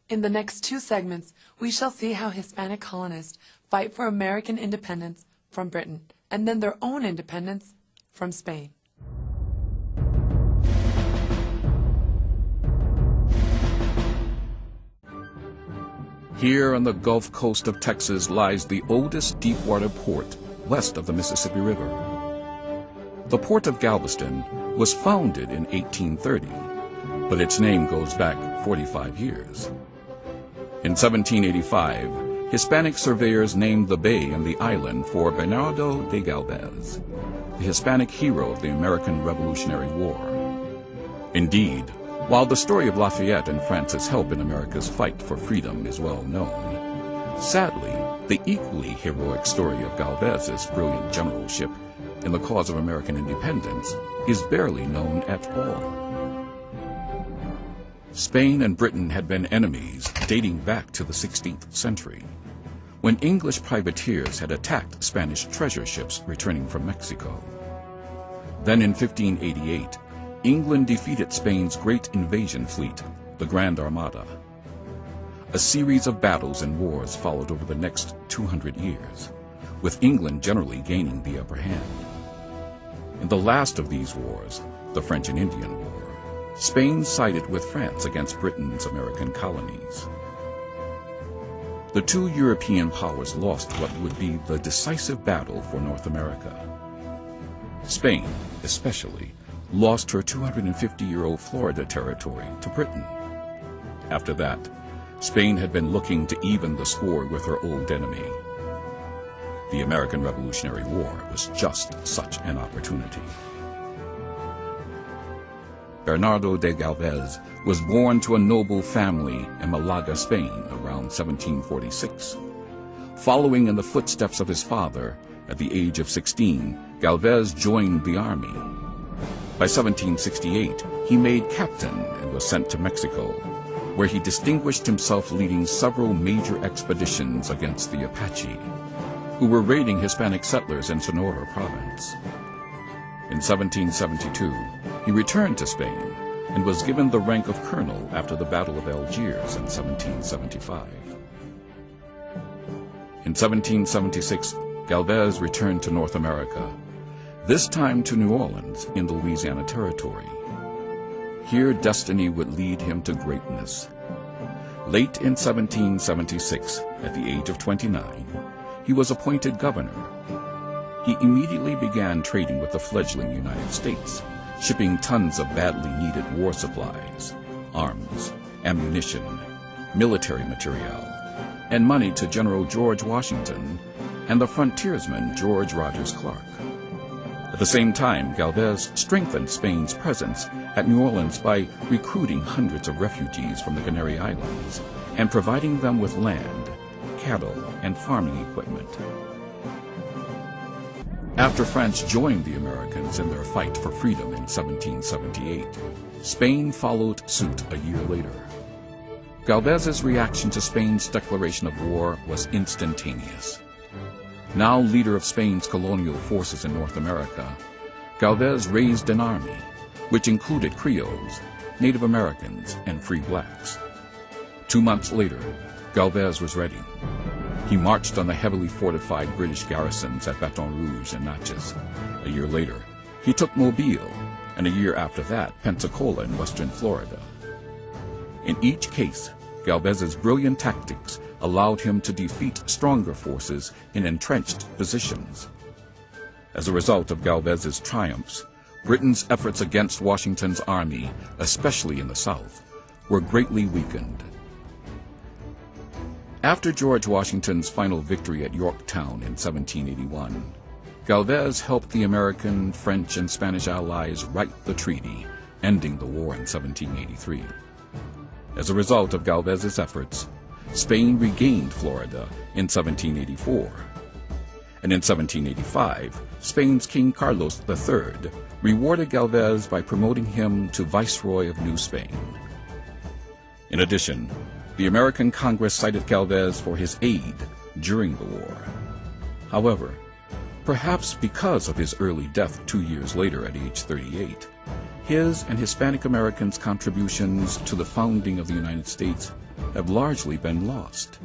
In the next two segments, we shall see how Hispanic colonists fight for American independence from Britain, and then their own independence from Spain. Here on the Gulf Coast of Texas lies the oldest deepwater port west of the Mississippi River. The port of Galveston was founded in 1830, but its name goes back 45 years. In 1785, Hispanic surveyors named the bay and the island for Bernardo de Galvez, the Hispanic hero of the American Revolutionary War. Indeed, while the story of Lafayette and France's help in America's fight for freedom is well known, sadly, the equally heroic story of Galvez's brilliant generalship in the cause of American independence is barely known at all. Spain and Britain had been enemies dating back to the 16th century, when English privateers had attacked Spanish treasure ships returning from Mexico. Then in 1588, England defeated Spain's great invasion fleet, the Grand Armada. A series of battles and wars followed over the next 200 years, with England generally gaining the upper hand. In the last of these wars, the French and Indian War, Spain sided with France against Britain's American colonies. The two European powers lost what would be the decisive battle for North America. Spain, especially, lost her 250-year-old Florida territory to Britain. After that, Spain had been looking to even the score with her old enemy. The American Revolutionary War was just such an opportunity. Bernardo de Galvez was born to a noble family in Malaga, Spain, around 1746. Following in the footsteps of his father, at the age of 16, Galvez joined the army. By 1768, he made captain and was sent to Mexico, where he distinguished himself leading several major expeditions against the Apache, who were raiding Hispanic settlers in Sonora province. In 1772, he returned to Spain and was given the rank of colonel after the Battle of Algiers in 1775. In 1776, Galvez returned to North America, this time to New Orleans in the Louisiana Territory. Here destiny would lead him to greatness. Late in 1776, at the age of 29, he was appointed governor. He immediately began trading with the fledgling United States, shipping tons of badly needed war supplies, arms, ammunition, military material, and money to General George Washington and the frontiersman George Rogers Clark. At the same time, Galvez strengthened Spain's presence at New Orleans by recruiting hundreds of refugees from the Canary Islands and providing them with land, cattle, and farming equipment. After France joined the Americans in their fight for freedom in 1778, Spain followed suit a year later. Galvez's reaction to Spain's declaration of war was instantaneous. Now leader of Spain's colonial forces in North America, Galvez raised an army, which included Creoles, Native Americans, and free blacks. 2 months later, Galvez was ready. He marched on the heavily fortified British garrisons at Baton Rouge and Natchez. A year later, he took Mobile, and a year after that, Pensacola in western Florida. In each case, Galvez's brilliant tactics allowed him to defeat stronger forces in entrenched positions. As a result of Galvez's triumphs, Britain's efforts against Washington's army, especially in the South, were greatly weakened. After George Washington's final victory at Yorktown in 1781, Galvez helped the American, French, and Spanish allies write the treaty, ending the war in 1783. As a result of Galvez's efforts, Spain regained Florida in 1784. And in 1785, Spain's King Carlos III rewarded Galvez by promoting him to Viceroy of New Spain. In addition, the American Congress cited Galvez for his aid during the war. However, perhaps because of his early death 2 years later at age 38, his and Hispanic Americans' contributions to the founding of the United States have largely been lost.